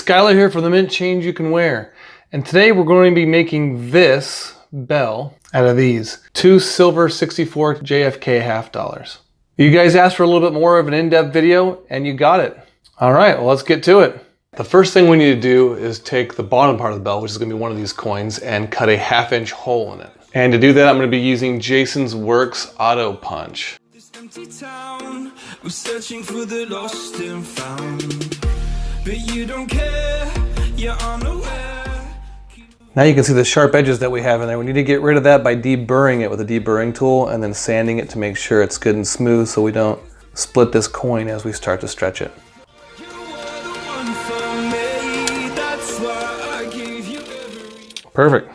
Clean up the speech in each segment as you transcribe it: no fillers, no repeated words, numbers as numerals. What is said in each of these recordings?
Skylar here for the Mint Change You Can Wear. And today we're going to be making this bell out of these. Two silver 64 JFK half dollars. You guys asked for a little bit more of an in-depth video and you got it. All right, well, let's get to it. The first thing we need to do is take the bottom part of the bell, which is going to be one of these coins, and cut a 1/2-inch hole in it. And to do that, I'm going to be using Jason's Works Auto Punch. This empty town, I'm searching for the lost and found. But you don't care, you're unaware. Now you can see the sharp edges that we have in there. We need to get rid of that by deburring it with a deburring tool and then sanding it to make sure it's good and smooth so we don't split this coin as we start to stretch it. Perfect.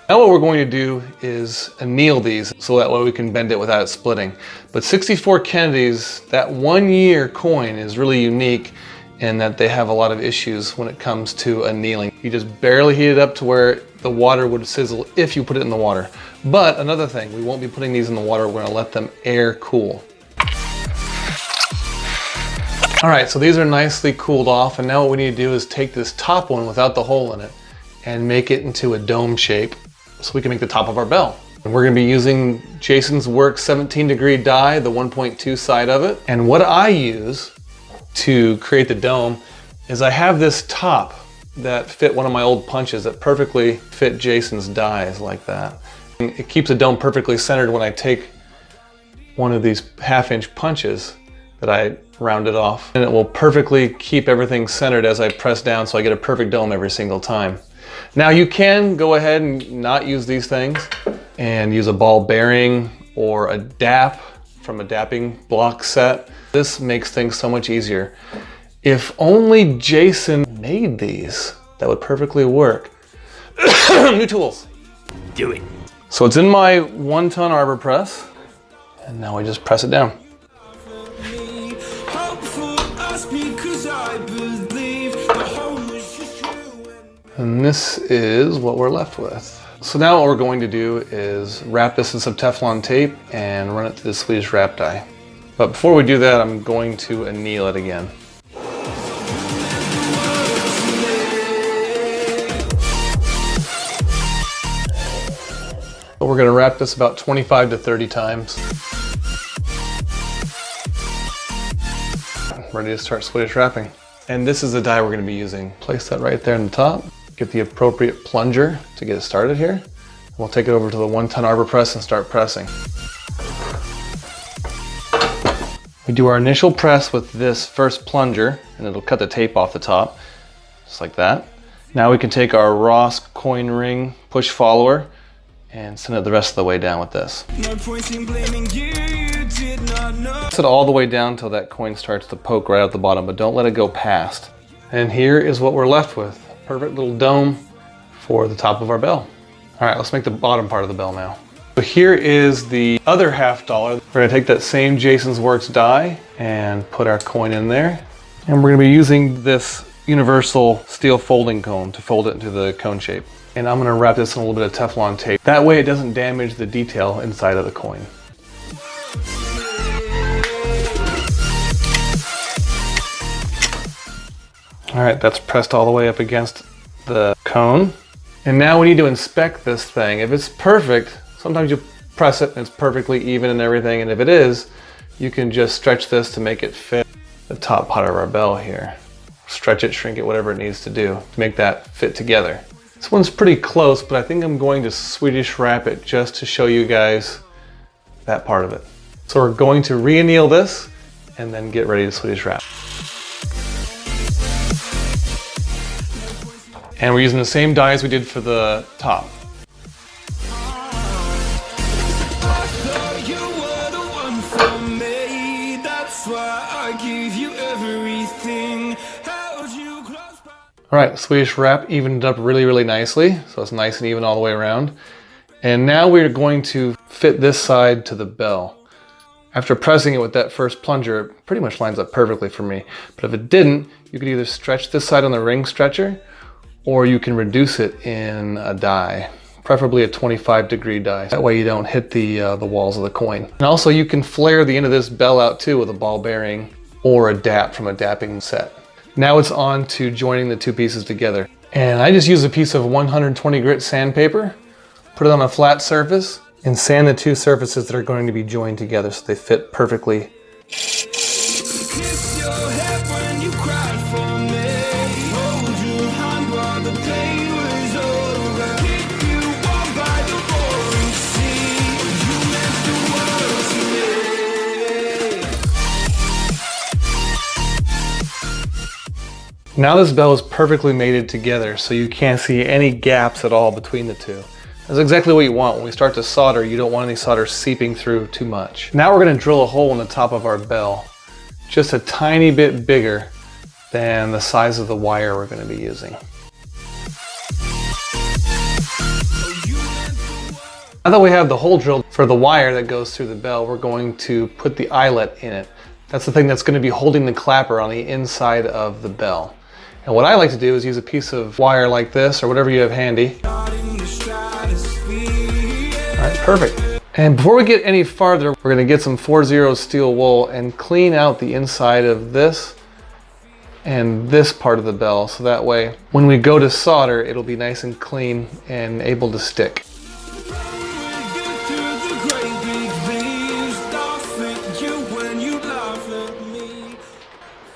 Now what we're going to do is anneal these so that way we can bend it without it splitting. But 64 Kennedys, that 1 year coin, is really unique in that they have a lot of issues when it comes to annealing. You just barely heat it up to where the water would sizzle if you put it in the water. But another thing, we won't be putting these in the water, we're gonna let them air cool. All right, so these are nicely cooled off, and now what we need to do is take this top one without the hole in it and make it into a dome shape so we can make the top of our bell. And we're gonna be using Jason's Works 17-degree die, the 1.2 side of it. And what I use to create the dome is I have this top that fit one of my old punches that perfectly fit Jason's dies like that. And it keeps the dome perfectly centered when I take one of these 1/2-inch punches that I rounded off. And it will perfectly keep everything centered as I press down so I get a perfect dome every single time. Now you can go ahead and not use these things and use a ball bearing or a dap from a dapping block set. This makes things so much easier. If only Jason made these, that would perfectly work. New tools. Do it. So it's in my 1-ton arbor press, and now I just press it down. And this is what we're left with. So now what we're going to do is wrap this in some Teflon tape and run it through the Swedish Wrap die. But before we do that, I'm going to anneal it again. But we're going to wrap this about 25 to 30 times. Ready to start Swedish wrapping. And this is the die we're going to be using. Place that right there in the top. Get the appropriate plunger to get it started here. We'll take it over to the 1-ton arbor press and start pressing. We do our initial press with this first plunger and it'll cut the tape off the top, just like that. Now we can take our Ross coin ring push follower and send it the rest of the way down with this. No point in blaming you, did not know. Press it all the way down until that coin starts to poke right out the bottom, but don't let it go past. And here is what we're left with. Perfect little dome for the top of our bell. All right, let's make the bottom part of the bell now. So here is the other $1/2. We're gonna take that same Jason's Works die and put our coin in there. And we're gonna be using this universal steel folding cone to fold it into the cone shape. And I'm gonna wrap this in a little bit of Teflon tape. That way it doesn't damage the detail inside of the coin. All right, that's pressed all the way up against the cone. And now we need to inspect this thing. If it's perfect, sometimes you press it and it's perfectly even and everything. And if it is, you can just stretch this to make it fit the top part of our bell here. Stretch it, shrink it, whatever it needs to do to make that fit together. This one's pretty close, but I think I'm going to Swedish wrap it just to show you guys that part of it. So we're going to re-anneal this and then get ready to Swedish wrap. And we're using the same die as we did for the top. All right, Swedish Wrap evened up really, really nicely. So it's nice and even all the way around. And now we're going to fit this side to the bell. After pressing it with that first plunger, it pretty much lines up perfectly for me. But if it didn't, you could either stretch this side on the ring stretcher, or you can reduce it in a die, preferably a 25-degree die. That way you don't hit the walls of the coin. And also you can flare the end of this bell out too with a ball bearing or a dap from a dapping set. Now it's on to joining the two pieces together. And I just use a piece of 120 grit sandpaper, put it on a flat surface, and sand the two surfaces that are going to be joined together so they fit perfectly. Now this bell is perfectly mated together, so you can't see any gaps at all between the two. That's exactly what you want. When we start to solder, you don't want any solder seeping through too much. Now we're going to drill a hole in the top of our bell, just a tiny bit bigger than the size of the wire we're going to be using. Now that we have the hole drilled for the wire that goes through the bell, we're going to put the eyelet in it. That's the thing that's going to be holding the clapper on the inside of the bell. And what I like to do is use a piece of wire like this or whatever you have handy. All right, perfect. And before we get any farther, we're going to get some 4-0 steel wool and clean out the inside of this and this part of the bell, so that way when we go to solder, it'll be nice and clean and able to stick.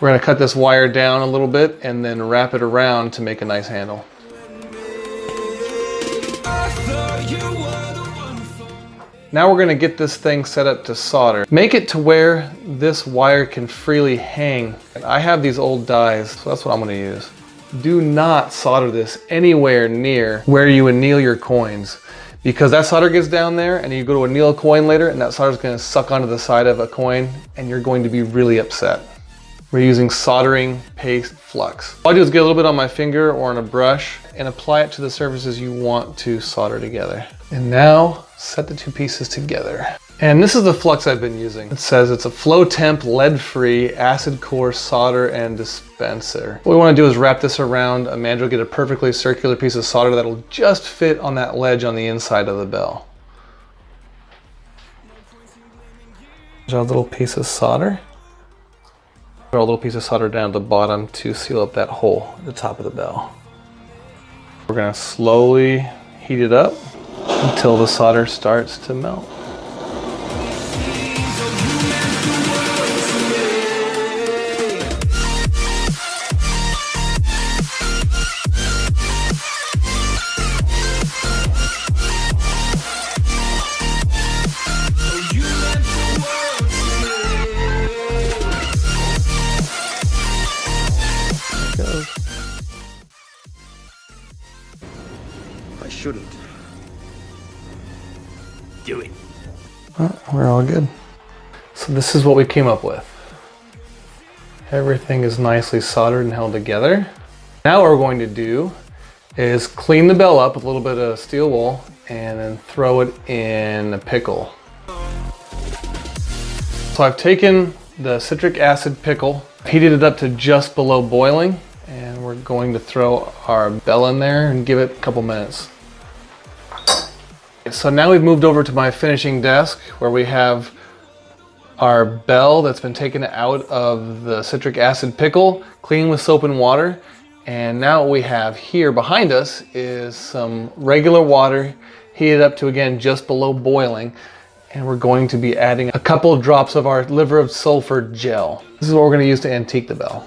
We're going to cut this wire down a little bit and then wrap it around to make a nice handle. Now we're going to get this thing set up to solder. Make it to where this wire can freely hang. And I have these old dies, so that's what I'm going to use. Do not solder this anywhere near where you anneal your coins, because that solder gets down there and you go to anneal a coin later and that solder is going to suck onto the side of a coin and you're going to be really upset. We're using soldering paste flux. All I do is get a little bit on my finger or on a brush and apply it to the surfaces you want to solder together. And now set the two pieces together. And this is the flux I've been using. It says it's a flow temp, lead-free, acid core solder and dispenser. What we want to do is wrap this around a mandrel, get a perfectly circular piece of solder that'll just fit on that ledge on the inside of the bell. There's a little piece of solder. Throw a little piece of solder down at the bottom to seal up that hole at the top of the bell. We're going to slowly heat it up until the solder starts to melt. I shouldn't do it. Well, we're all good. So this is what we came up with. Everything is nicely soldered and held together. Now what we're going to do is clean the bell up with a little bit of steel wool and then throw it in a pickle. So I've taken the citric acid pickle, heated it up to just below boiling, and we're going to throw our bell in there and give it a couple minutes. So now we've moved over to my finishing desk where we have our bell that's been taken out of the citric acid pickle, cleaned with soap and water. And now what we have here behind us is some regular water heated up to, again, just below boiling. And we're going to be adding a couple of drops of our liver of sulfur gel. This is what we're going to use to antique the bell.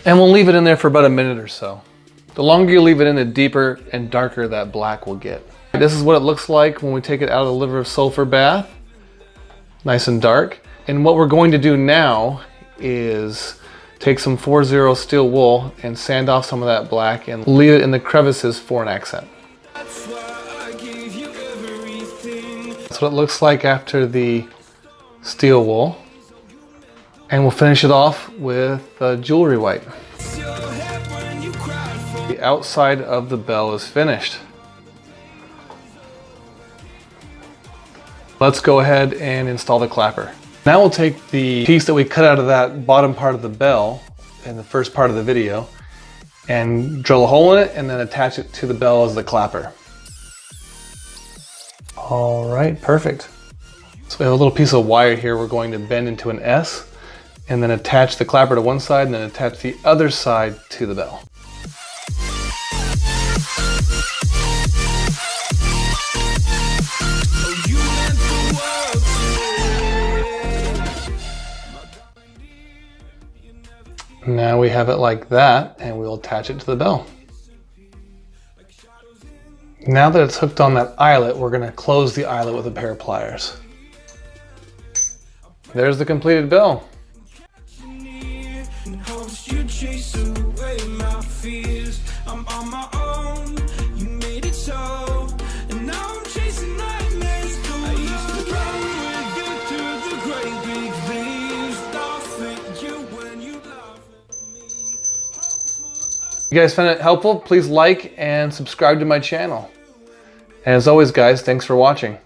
And we'll leave it in there for about a minute or so. The longer you leave it in, the deeper and darker that black will get. This is what it looks like when we take it out of the liver of sulfur bath. Nice and dark. And what we're going to do now is take some 4-0 steel wool and sand off some of that black and leave it in the crevices for an accent. That's what it looks like after the steel wool. And we'll finish it off with jewelry white. The outside of the bell is finished. Let's go ahead and install the clapper. Now we'll take the piece that we cut out of that bottom part of the bell in the first part of the video and drill a hole in it and then attach it to the bell as the clapper. All right, perfect. So we have a little piece of wire here we're going to bend into an S and then attach the clapper to one side and then attach the other side to the bell. Now we have it like that, and we'll attach it to the bell. Now that it's hooked on that eyelet, we're going to close the eyelet with a pair of pliers. There's the completed bell. If you guys found it helpful, please like and subscribe to my channel. And as always, guys, thanks for watching.